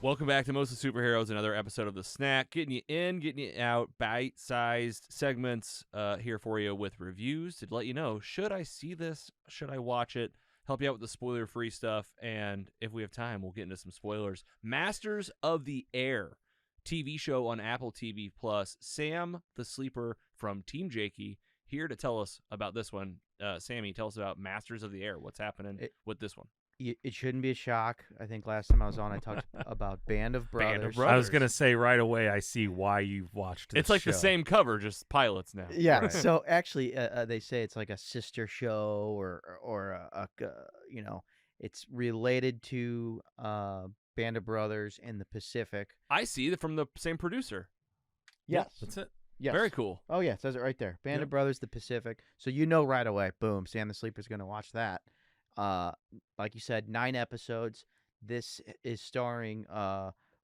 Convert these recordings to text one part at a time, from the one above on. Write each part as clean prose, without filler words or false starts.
Welcome back to Most of Superheroes, another episode of The Snack. Getting you in, getting you out, bite-sized segments here for you with reviews to let you know, should I see this? Should I watch it? Help you out with the spoiler-free stuff, and if we have time, we'll get into some spoilers. Masters of the Air, TV show on Apple TV+. Sam, the sleeper from Team Jakey, here to tell us about this one. Sammy, tell us about Masters of the Air. What's happening with this one? It shouldn't be a shock. I think last time I was on, I talked about Band of Brothers. Band of Brothers. I was going to say right away, I see why you've watched this It's like show. the same cover, just pilots now. Yeah. Right. So actually, they say it's like a sister show, or it's related to Band of Brothers in the Pacific. I see that from the same producer. Yes. That's it. Yes. Very cool. Oh yeah, it says it right there. Band Yep. of Brothers, the Pacific. So you know right away. Boom. Sam the Sleeper's going to watch that. Like you said, 9 episodes. This is starring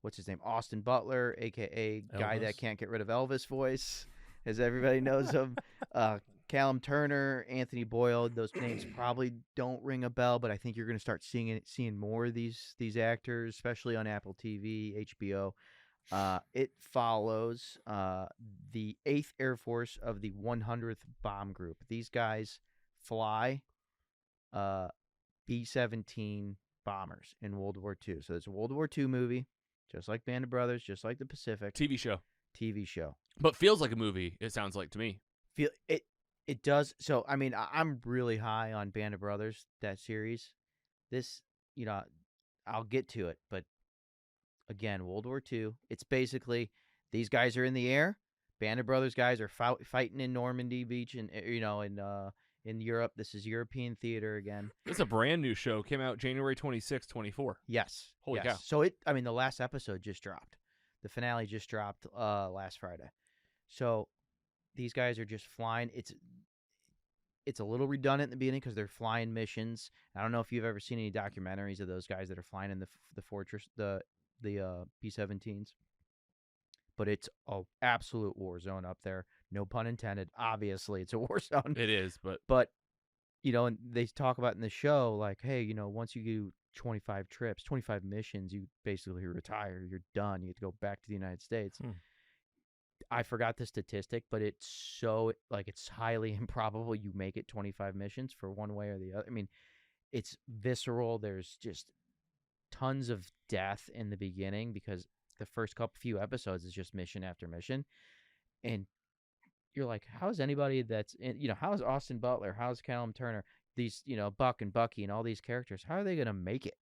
what's his name? Austin Butler, aka guy that Elvis. can't get rid of Elvis voice, as everybody knows him. Callum Turner, Anthony Boyle. Those names probably don't ring a bell, but I think you're going to start seeing more of these actors, especially on Apple TV, HBO. It follows the 8th Air Force of the 100th Bomb Group. These guys fly B-17 bombers in World War II. So it's a World War II movie, just like Band of Brothers, just like the Pacific. TV show. TV show. But feels like a movie, it sounds like to me. It does. So, I mean, I'm really high on Band of Brothers, that series. This, I'll get to it. But, again, World War II, it's basically these guys are in the air. Band of Brothers guys are fighting in Normandy Beach and, in Europe. This is European theater again. It's a brand new show. Came out January 26, 24. Yes. Holy yes. cow. So the last episode just dropped. The finale just dropped last Friday. So these guys are just flying. It's a little redundant in the beginning because they're flying missions. I don't know if you've ever seen any documentaries of those guys that are flying in the fortress, the B-17s. But it's an absolute war zone up there. No pun intended. Obviously, it's a war zone. It is, but But, and they talk about in the show, like, hey, once you do 25 trips, 25 missions, you basically retire. You're done. You have to go back to the United States. I forgot the statistic, but it's so, it's highly improbable you make it 25 missions for one way or the other. I mean, it's visceral. There's just tons of death in the beginning because the first few episodes is just mission after mission. And you're like, how's anybody that's in, how's Austin Butler? How's Callum Turner? These, Buck and Bucky and all these characters, how are they going to make it?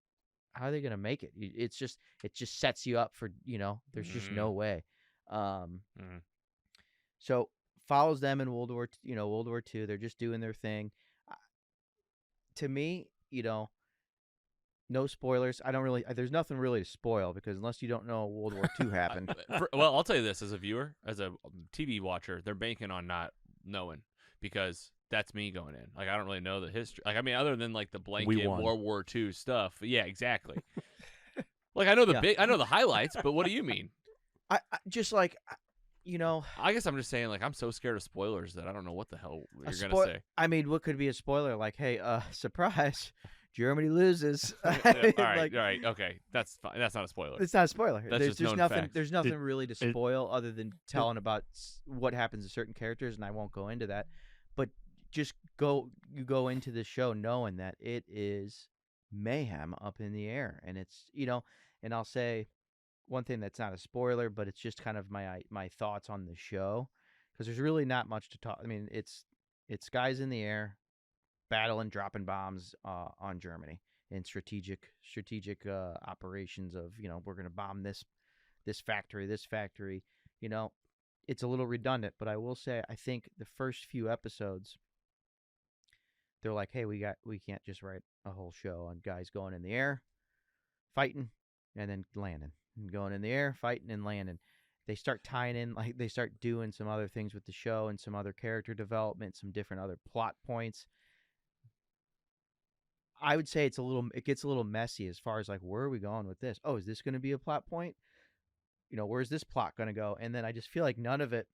How are they going to make it? It just sets you up for, there's just no way. So follows them in World War II. They're just doing their thing. To me, no spoilers. There's nothing really to spoil because unless you don't know World War II happened. Well, I'll tell you this, as a viewer, as a TV watcher, they're banking on not knowing because that's me going in. Like, I don't really know the history. Like, I mean, other than like the blanket World War II stuff. Yeah, exactly. Like, I know I know the highlights, but what do you mean? I just like, I guess I'm just saying, like, I'm so scared of spoilers that I don't know what the hell you're going to say. I mean, what could be a spoiler? Like, hey, surprise, Germany loses. All right, okay. That's fine. That's not a spoiler. It's not a spoiler. That's There's known nothing. fact. There's nothing really to spoil other than telling about what happens to certain characters, and I won't go into that. But just you go into the show knowing that it is mayhem up in the air, and it's and I'll say one thing that's not a spoiler, but it's just kind of my thoughts on the show because there's really not much to talk. I mean, it's guys in the air battling, dropping bombs on Germany in strategic operations of we're going to bomb this factory. It's a little redundant, but I will say I think the first few episodes they're like, hey, we can't just write a whole show on guys going in the air, fighting, and then landing, and going in the air, fighting, and landing. They start tying in, like they start doing some other things with the show and some other character development, some different other plot points. I would say it gets a little messy as far as like, where are we going with this? Oh, is this going to be a plot point? Where's this plot going to go? And then I just feel like none of it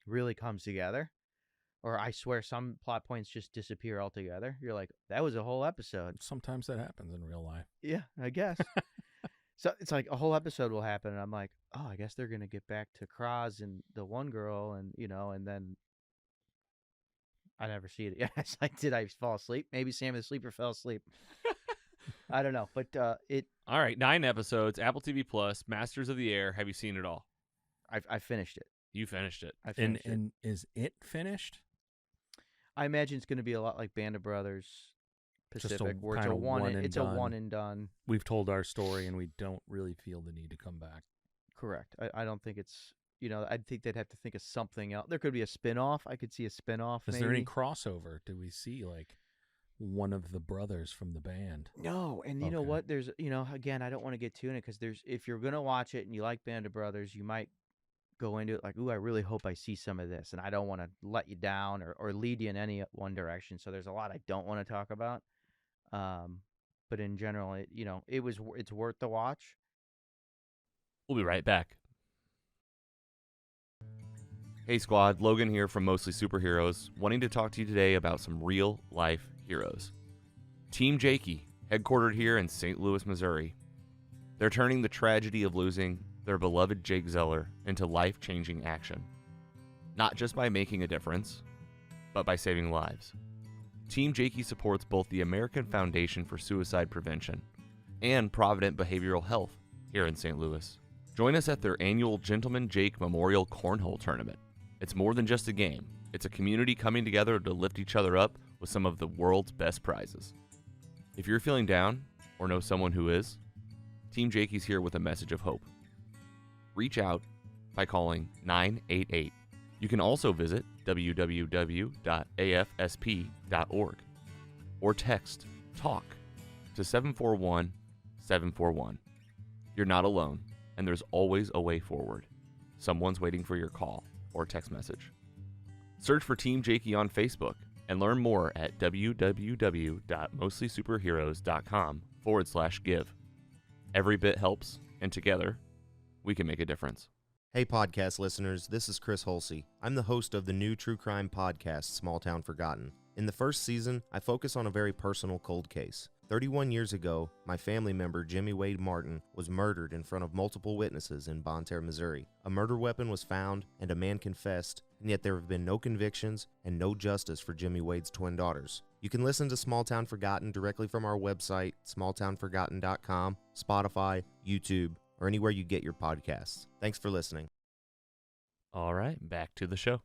really comes together. Or I swear some plot points just disappear altogether. You're like, that was a whole episode. Sometimes that happens in real life. Yeah, I guess. So it's like a whole episode will happen, and I'm like, oh, I guess they're gonna get back to Kraz and the one girl, and and then I never see it. Yeah, it's like, did I fall asleep? Maybe Sam the Sleeper fell asleep. I don't know, but it. All right, 9 episodes, Apple TV Plus, Masters of the Air. Have you seen it all? I finished it. You finished it. I finished it. And is it finished? I imagine it's going to be a lot like Band of Brothers Pacific, where it's kinda a one one and it's done. a one and done. We've told our story, and we don't really feel the need to come back. Correct. I don't think it's. I think they'd have to think of something else. There could be a spin-off. I could see a spin-off. Is maybe. there any crossover? Do we see like one of the brothers from the band? No, and you know Okay. what? There's, again, I don't want to get too in it because if you're gonna watch it and you like Band of Brothers, you might go into it like, ooh, I really hope I see some of this, and I don't want to let you down or lead you in any one direction. So there's a lot I don't want to talk about. But in general, it's worth the watch. We'll be right back. Hey squad, Logan here from Mostly Superheroes, wanting to talk to you today about some real-life heroes. Team Jakey, headquartered here in St. Louis, Missouri. They're turning the tragedy of losing their beloved Jake Zeller into life-changing action. Not just by making a difference, but by saving lives. Team Jakey supports both the American Foundation for Suicide Prevention and Provident Behavioral Health here in St. Louis. Join us at their annual Gentleman Jake Memorial Cornhole Tournament. It's more than just a game. It's a community coming together to lift each other up with some of the world's best prizes. If you're feeling down or know someone who is, Team Jakey's here with a message of hope. Reach out by calling 988. You can also visit www.afsp.org or text TALK to 741-741. You're not alone, and there's always a way forward. Someone's waiting for your call or text message. Search for Team Jakey on Facebook and learn more at www.mostlysuperheroes.com/give. Every bit helps, and together, we can make a difference. Hey podcast listeners, this is Chris Holsey. I'm the host of the new true crime podcast, Small Town Forgotten. In the first season, I focus on a very personal cold case. 31 years ago, my family member Jimmy Wade Martin was murdered in front of multiple witnesses in Bonne Terre, Missouri. A murder weapon was found and a man confessed, and yet there have been no convictions and no justice for Jimmy Wade's twin daughters. You can listen to Small Town Forgotten directly from our website, smalltownforgotten.com, Spotify, YouTube, or anywhere you get your podcasts. Thanks for listening. All right, back to the show.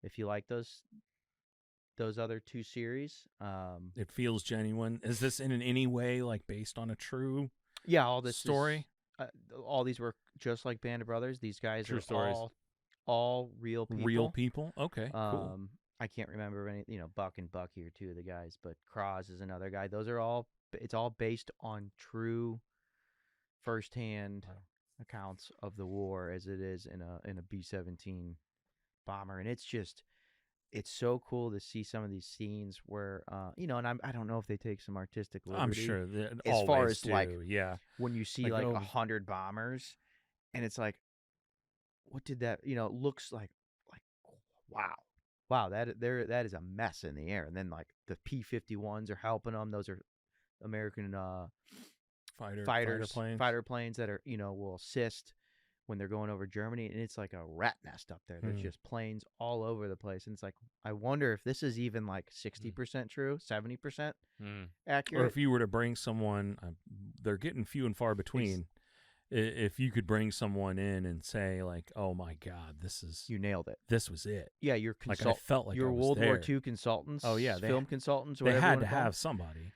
If you like those other two series, It feels genuine. Is this in any way like based on a true all this story? All these were just like Band of Brothers. These guys True are stories. all real people. Real people? Okay, cool. I can't remember any. Buck and Bucky are two of the guys, but Kraz is another guy. Those are all. It's all based on true, firsthand accounts of the war as it is in a B-17 bomber, and it's so cool to see some of these scenes where and I don't know if they take some artistic liberty. I'm sure that as far always as do, like yeah. when you see Like, like oh, 100 bombers, and it's like, what did that looks like wow that is a mess in the air, and then like the P-51s are helping them. Those are American fighter planes that are will assist when they're going over Germany, and it's like a rat nest up there. There's just planes all over the place, and it's like, I wonder if this is even like 60% true, 70% accurate. Or if you were to bring someone, they're getting few and far between. If you could bring someone in and say like, "Oh my God, you nailed it. This was it." Yeah, your Like I felt like your I was World there. War II consultants. Oh yeah, film consultants. Or they whatever had you to wanna call have them. somebody.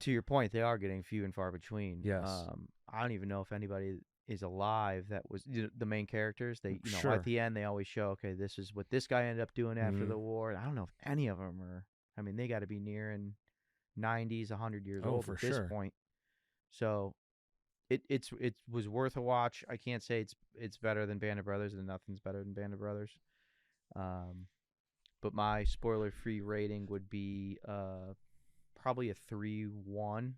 To your point, they are getting few and far between. Yes. I don't even know if anybody is alive that was the main characters. They Sure. at the end they always show, okay, this is what this guy ended up doing after the war. And I don't know if any of them are. I mean, they got to be nearing 90s, 100 years old for at this sure. point. So it was worth a watch. I can't say it's better than Band of Brothers, and nothing's better than Band of Brothers. But my spoiler-free rating would be probably a 3-1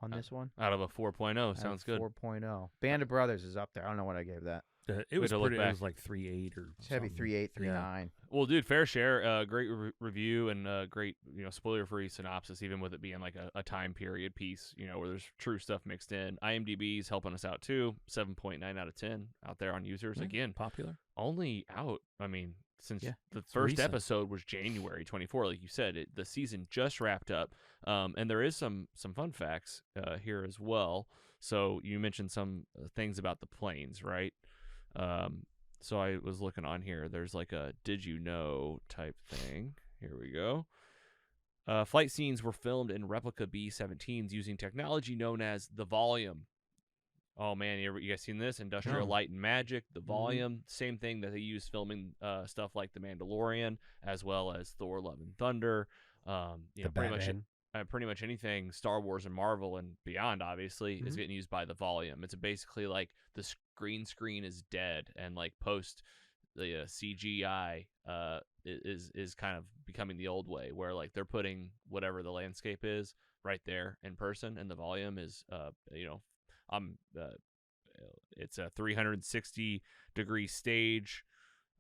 on this one. Out of a 4.0, sounds good. 4.0. Band of Brothers is up there. I don't know what I gave that. It was to look pretty. It back. was like 3.8 or It's heavy something. 3.8, Yeah. 3.9. Well, dude, fair share. Great review and great, spoiler-free synopsis, even with it being like a time period piece, where there's true stuff mixed in. IMDb's helping us out too. 7.9 out of 10 out there on users. Yeah, Again, popular. only out. Since Yeah, the first recent. episode was January 24, like you said, the season just wrapped up. And there is some fun facts here as well. So you mentioned some things about the planes, right? So I was looking on here. There's like a did you know type thing. Here we go. Flight scenes were filmed in replica B-17s using technology known as the volume. Oh, man, you guys seen this? Industrial No. Light and Magic, the volume. Same thing that they use filming stuff like The Mandalorian, as well as Thor, Love and Thunder. Pretty much anything Star Wars and Marvel and beyond, obviously, is getting used by the volume. It's basically like the green screen is dead, and like post the CGI is kind of becoming the old way, where like they're putting whatever the landscape is right there in person, and the volume is it's a 360-degree stage.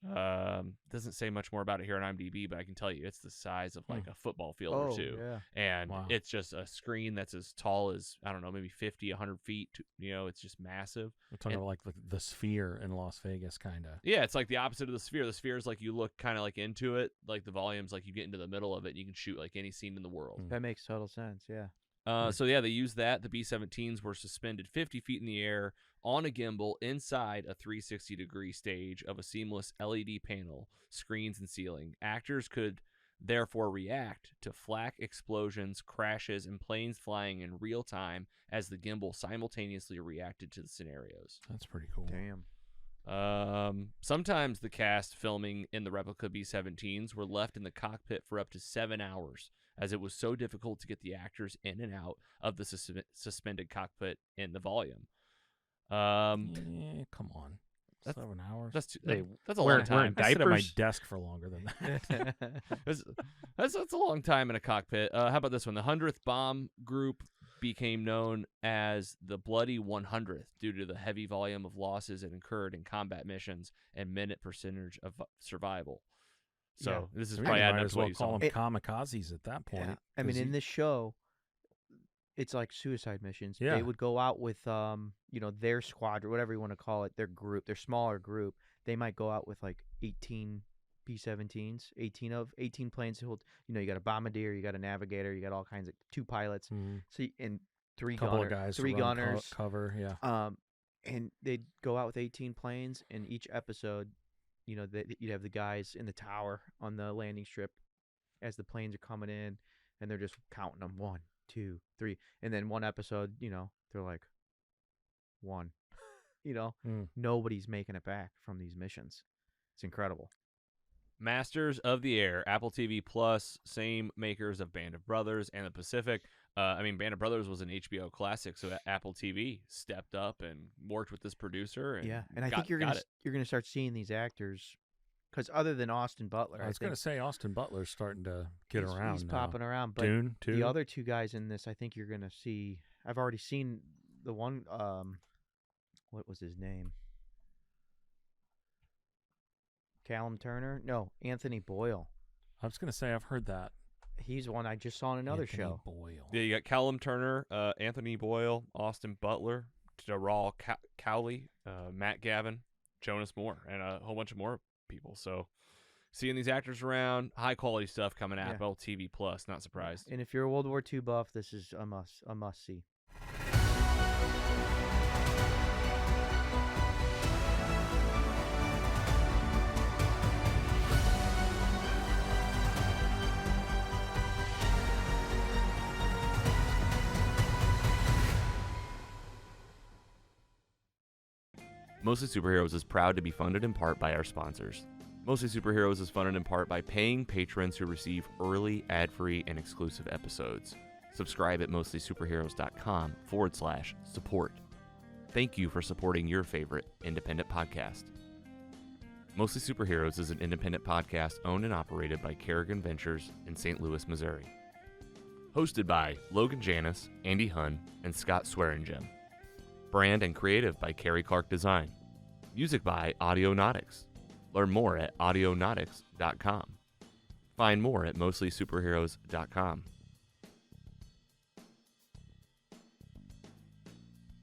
Doesn't say much more about it here on IMDb, but I can tell you it's the size of like a football field or two. Yeah. And Wow. it's just a screen that's as tall as, I don't know, maybe 50, 100 feet. It's just massive. We're talking about like the Sphere in Las Vegas, kind of. Yeah, it's like the opposite of the Sphere. The Sphere is like you look kind of like into it. Like the volume's like you get into the middle of it and you can shoot like any scene in the world. That makes total sense, yeah. So yeah, they used that. The B-17s were suspended 50 feet in the air on a gimbal inside a 360-degree stage of a seamless LED panel, screens, and ceiling. Actors could therefore react to flak explosions, crashes, and planes flying in real time as the gimbal simultaneously reacted to the scenarios. That's pretty cool. Damn. Sometimes the cast filming in the replica B-17s were left in the cockpit for up to 7 hours, as it was so difficult to get the actors in and out of the suspended cockpit in the volume. Yeah, come on. That's- 7 hours. That's Hey, that's a we're- long time. I sit at my diapers? desk for longer than that. That's a long time in a cockpit. How about this one? The 100th bomb group became known as the Bloody 100th due to the heavy volume of losses it incurred in combat missions and minute percentage of survival. So this is We probably adding might up as to well what you call saw. them kamikazes at that point. Yeah. I mean, 'cause in you- this show, it's like suicide missions. Yeah. They would go out with, their squad or whatever you want to call it, their group, their smaller group. They might go out with like 18 B-17s, 18 planes to hold. You got a bombardier, you got a navigator, you got all kinds of 2 pilots. Mhm. So and three couple of guys, to 3 run gunners. cover. Yeah. And they'd go out with 18 planes, and each episode, you'd have the guys in the tower on the landing strip as the planes are coming in, and they're just counting them 1, 2, 3, and then one episode, they're like 1. Nobody's making it back from these missions. It's incredible. Masters of the Air, Apple TV Plus, same makers of Band of Brothers and The Pacific. Band of Brothers was an HBO classic, so Apple TV stepped up and worked with this producer. And Yeah, and I think you're gonna start seeing these actors, because other than Austin Butler, I was going to say Austin Butler's starting to get around. He's now. popping around, but Dune too. the other 2 guys in this, I think you're gonna see. I've already seen the one. What was his name? Callum Turner? No, Anthony Boyle. I was going to say I've heard that. He's one I just saw in another Anthony show. Boyle. Yeah, you got Callum Turner, Anthony Boyle, Austin Butler, Daral Cowley, Matt Gavin, Jonas Moore, and a whole bunch of more people. So seeing these actors around, high quality stuff coming at Yeah. Apple TV Plus. Not surprised. And if you're a World War II buff, this is a must see. Mostly Superheroes is proud to be funded in part by our sponsors. Mostly Superheroes is funded in part by paying patrons who receive early, ad-free, and exclusive episodes. Subscribe at mostlysuperheroes.com/support. Thank you for supporting your favorite independent podcast. Mostly Superheroes is an independent podcast owned and operated by Kerrigan Ventures in St. Louis, Missouri. Hosted by Logan Janis, Andy Hunn, and Scott Swearingen. Brand and creative by Carrie Clark Design. Music by Audionautics. Learn more at audionautics.com. Find more at mostlysuperheroes.com.